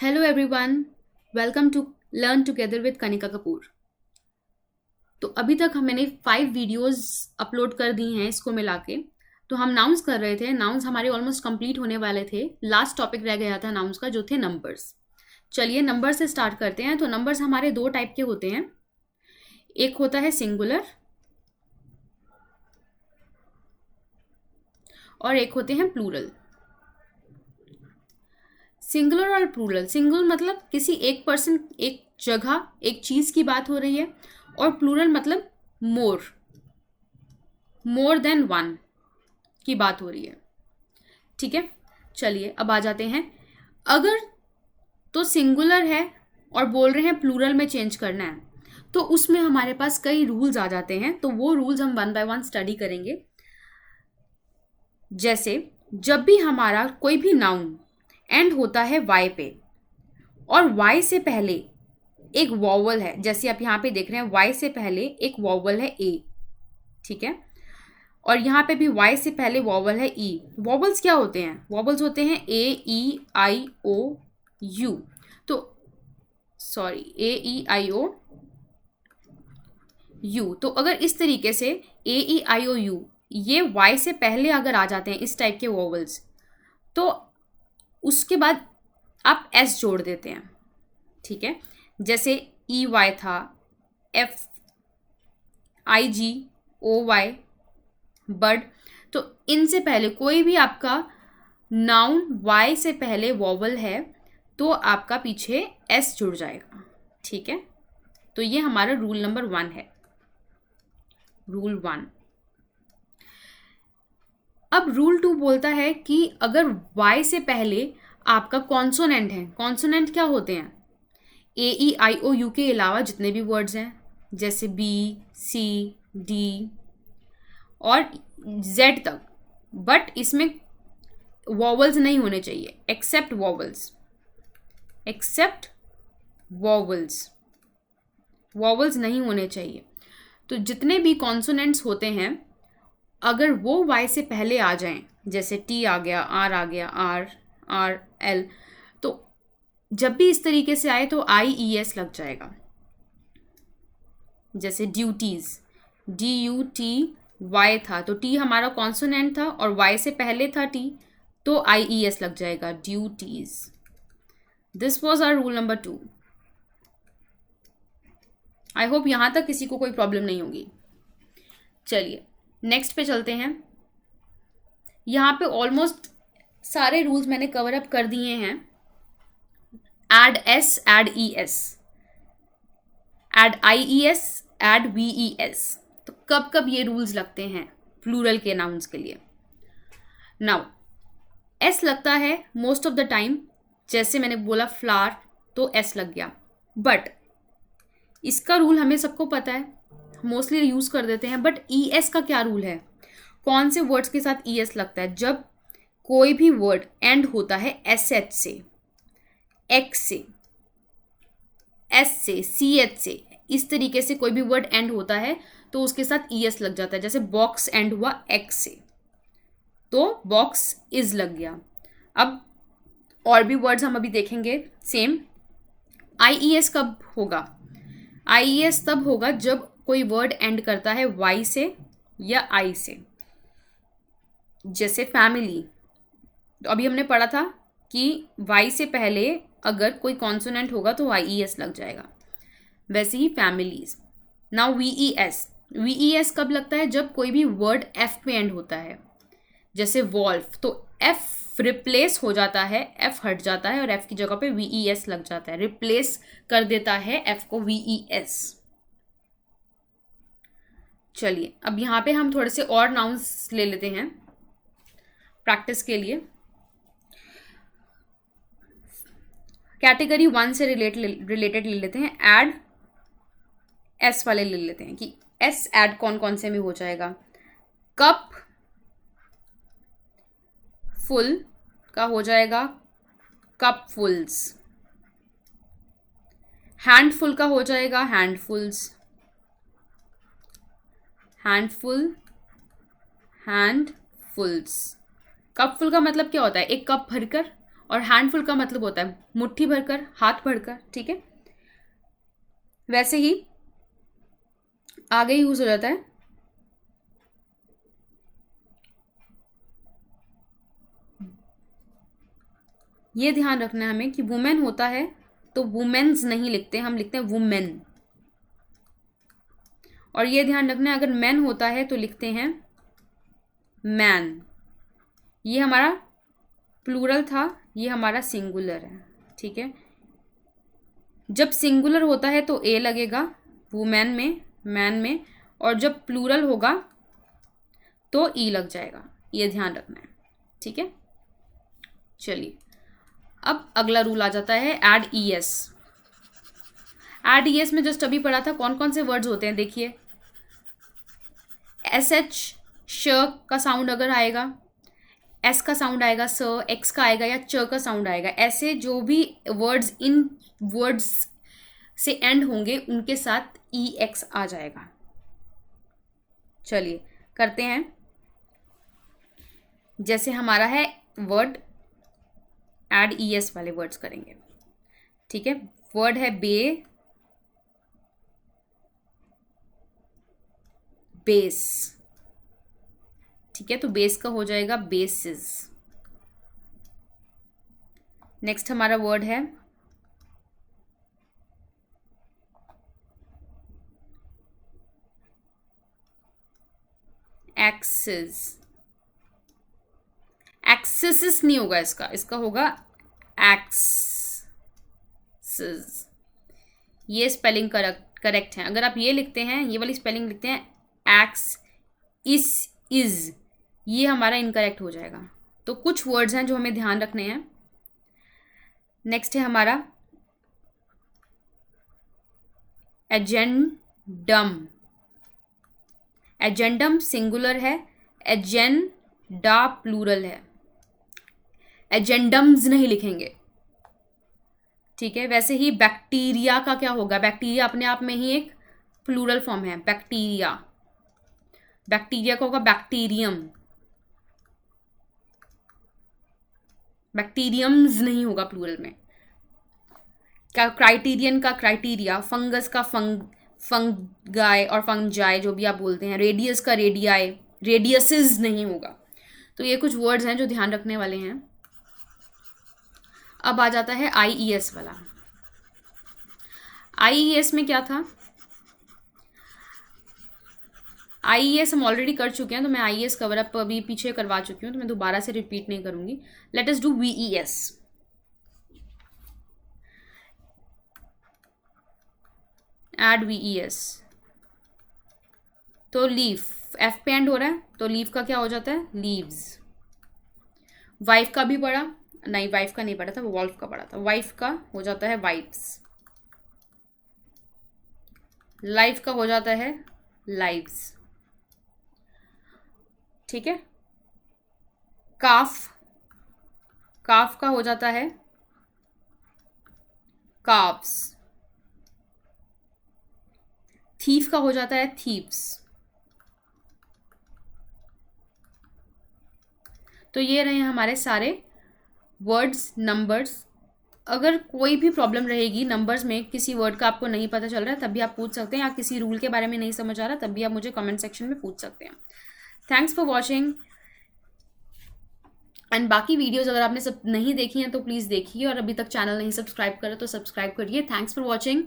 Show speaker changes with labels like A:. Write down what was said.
A: Hello everyone, welcome to learn together with Kanika Kapoor. तो अभी तक मैंने 5 वीडियोस अपलोड कर दी हैं इसको मिला के। तो हम नाउन्स कर रहे थे, नाउन्स हमारे ऑलमोस्ट कंप्लीट होने वाले थे। लास्ट टॉपिक रह गया था नाउन्स का, जो थे नंबर्स। चलिए नंबर से स्टार्ट करते हैं। तो नंबर्स हमारे दो टाइप के होते हैं, एक होता है सिंगुलर और एक होते हैं प्लूरल। सिंगुलर और प्लूरल, सिंगुलर मतलब किसी एक पर्सन, एक जगह, एक चीज की बात हो रही है, और प्लूरल मतलब मोर देन वन की बात हो रही है। ठीक है, चलिए अब आ जाते हैं। अगर तो सिंगुलर है और बोल रहे हैं प्लूरल में चेंज करना है, तो उसमें हमारे पास कई रूल्स आ जाते हैं। तो वो रूल्स हम वन बाय वन स्टडी करेंगे। जैसे जब भी हमारा कोई भी नाउन एंड होता है वाई पे और वाई से पहले एक वॉवल है, जैसे आप यहाँ पे देख रहे हैं वाई से पहले एक वॉवल है ए, ठीक है, और यहाँ पे भी वाई से पहले वॉवल है ई। वॉवल्स क्या होते हैं? वॉवल्स होते हैं A E I O U. तो sorry, A E I O U. तो अगर इस तरीके से ए ई आई ओ यू ये वाई से पहले अगर आ जाते हैं इस टाइप के वॉवल्स, तो उसके बाद आप एस जोड़ देते हैं। ठीक है, जैसे ई वाई था, F I G O Y bird. तो इनसे पहले कोई भी आपका नाउन वाई से पहले वॉवल है तो आपका पीछे एस जुड़ जाएगा। ठीक है, तो ये हमारा रूल नंबर 1 है, रूल 1। अब रूल 2 बोलता है कि अगर वाई से पहले आपका कॉन्सोनेंट है, कॉन्सोनेंट क्या होते हैं? A E I O you के अलावा जितने भी वर्ड्स हैं, जैसे बी सी डी और जेड तक, बट इसमें वॉवल्स नहीं होने चाहिए, except vowels, except vowels, vowels नहीं होने चाहिए। तो जितने भी कॉन्सोनेंट्स होते हैं, अगर वो वाई से पहले आ जाएं, जैसे टी आ गया, आर आ गया, आर आर एल, तो जब भी इस तरीके से आए तो आई ई एस लग जाएगा। जैसे duties, D U T Y था, तो टी हमारा कॉन्सोनेंट था और वाई से पहले था टी, तो आई ई एस लग जाएगा, duties. This was our rule number 2। I hope यहां तक किसी को कोई प्रॉब्लम नहीं होगी। चलिए नेक्स्ट पे चलते हैं। यहाँ पे ऑलमोस्ट सारे रूल्स मैंने कवर अप कर दिए हैं। Add S, add E S, add I E S, add V E S. तो कब कब ये रूल्स लगते हैं प्लूरल के नाउन्स के लिए? नाउ एस लगता है मोस्ट ऑफ द टाइम, जैसे मैंने बोला फ्लावर, तो एस लग गया। बट इसका रूल हमें सबको पता है, मोस्टली यूज कर देते हैं। बट ई एस का क्या रूल है? कौन से वर्ड्स के साथ ई एस लगता है? जब कोई भी वर्ड एंड होता है एस एच से, एक्स से, एस से, सी एच से, इस तरीके से कोई भी वर्ड एंड होता है तो उसके साथ ई एस लग जाता है। जैसे बॉक्स एंड हुआ एक्स से, तो बॉक्स इज लग गया। अब और भी वर्ड्स हम अभी देखेंगे सेम। आई ई एस कब होगा? आई ई एस तब होगा जब कोई वर्ड एंड करता है वाई से या आई से। जैसे फैमिली, तो अभी हमने पढ़ा था कि वाई से पहले अगर कोई कॉन्सोनेंट होगा तो आई ई एस लग जाएगा, वैसे ही families. Now V E S, V E S कब लगता है? जब कोई भी वर्ड एफ पे एंड होता है, जैसे वॉल्फ, तो एफ रिप्लेस हो जाता है, एफ हट जाता है और एफ की जगह पे वी ई एस लग जाता है, रिप्लेस कर देता है एफ को वी ई एस। चलिए अब यहाँ पे हम थोड़े से और नाउन्स ले लेते हैं प्रैक्टिस के लिए। कैटेगरी 1 से रिलेटेड ले लेते हैं। एड एस वाले ले लेते हैं कि एस एड कौन कौन से में हो जाएगा। कप फुल का हो जाएगा कप फुल्स, हैंडफुल का हो जाएगा हैंडफुल्स, हैंडफुल, हैंडफुल्स। कप फुल का मतलब क्या होता है? एक कप भरकर और हैंडफुल का मतलब होता है मुट्ठी भरकर, हाथ भरकर, ठीक है। वैसे ही आगे यूज हो जाता है ये ध्यान रखना है हमें कि वुमेन होता है तो वुमेन्स नहीं लिखते, हम लिखते हैं वुमेन। और ये ध्यान रखना है अगर मैन होता है तो लिखते हैं मैन। ये हमारा प्लूरल था, ये हमारा सिंगुलर है, ठीक है। जब सिंगुलर होता है तो ए लगेगा वुमेन में, मैन में, और जब प्लूरल होगा तो ई लग जाएगा, ये ध्यान रखना है, ठीक है। चलिए अब अगला रूल आ जाता है add E S. Add E S में जस्ट अभी पढ़ा था कौन कौन से वर्ड्स होते हैं, देखिए एस एच श का साउंड अगर आएगा, एस का साउंड आएगा, स, एक्स का आएगा या च का साउंड आएगा, ऐसे जो भी वर्ड्स इन वर्ड्स से एंड होंगे उनके साथ ई एक्स आ जाएगा। चलिए करते हैं, जैसे हमारा है वर्ड एड ई एस वाले वर्ड्स करेंगे, ठीक है। वर्ड है बेस, ठीक है, तो बेस का हो जाएगा बेसिस। नेक्स्ट हमारा वर्ड है एक्सिस। एक्सिस नहीं होगा इसका, इसका होगा एक्सिस। ये स्पेलिंग करेक्ट है। अगर आप ये लिखते हैं, ये वाली स्पेलिंग लिखते हैं एक्स इज, ये हमारा इनकरेक्ट हो जाएगा। तो कुछ वर्ड्स हैं जो हमें ध्यान रखने हैं। नेक्स्ट है हमारा एजेंडम। एजेंडम सिंगुलर है, एजेंडा प्लूरल है, एजेंडम्स नहीं लिखेंगे, ठीक है। वैसे ही बैक्टीरिया का क्या होगा, बैक्टीरिया अपने आप में ही एक प्लूरल फॉर्म है, बैक्टीरिया। बैक्टीरिया का होगा बैक्टीरियम, बैक्टीरियम्स नहीं होगा प्लूरल में। क्या क्राइटेरियन का क्राइटेरिया, फंगस का फंगाई और फंगजाई जो भी आप बोलते हैं, रेडियस का रेडियाई, रेडियसेस नहीं होगा। तो ये कुछ वर्ड्स हैं जो ध्यान रखने वाले हैं। अब आ जाता है आई ई एस वाला। आई ई एस में क्या था, आई ई एस हम ऑलरेडी कर चुके हैं, तो मैं आई ई एस कवर अप अभी पीछे करवा चुकी हूँ, तो मैं दोबारा से रिपीट नहीं करूंगी। Let us do V E S. Add V E S, तो लीफ, एफ पे एंड हो रहा है, तो लीफ का क्या हो जाता है, लीव्स। वाइफ का भी पढ़ा, नहीं वाइफ का नहीं पढ़ा था, वो वॉल्फ का पढ़ा था। वाइफ का हो जाता है वाइफ्स, लाइफ का हो जाता है लाइव्स, ठीक है। काफ, काफ का हो जाता है काफ्स। थीफ का हो जाता है थीप्स। तो ये रहे हमारे सारे वर्ड्स, नंबर्स। अगर कोई भी प्रॉब्लम रहेगी नंबर्स में, किसी वर्ड का आपको नहीं पता चल रहा है, तब भी आप पूछ सकते हैं, या किसी रूल के बारे में नहीं समझ आ रहा, तब भी आप मुझे कमेंट सेक्शन में पूछ सकते हैं। Thanks for watching. एंड बाकी वीडियोस अगर आपने सब नहीं देखी हैं तो प्लीज़ देखिए, और अभी तक चैनल नहीं सब्सक्राइब करा तो सब्सक्राइब करिए। Thanks for watching.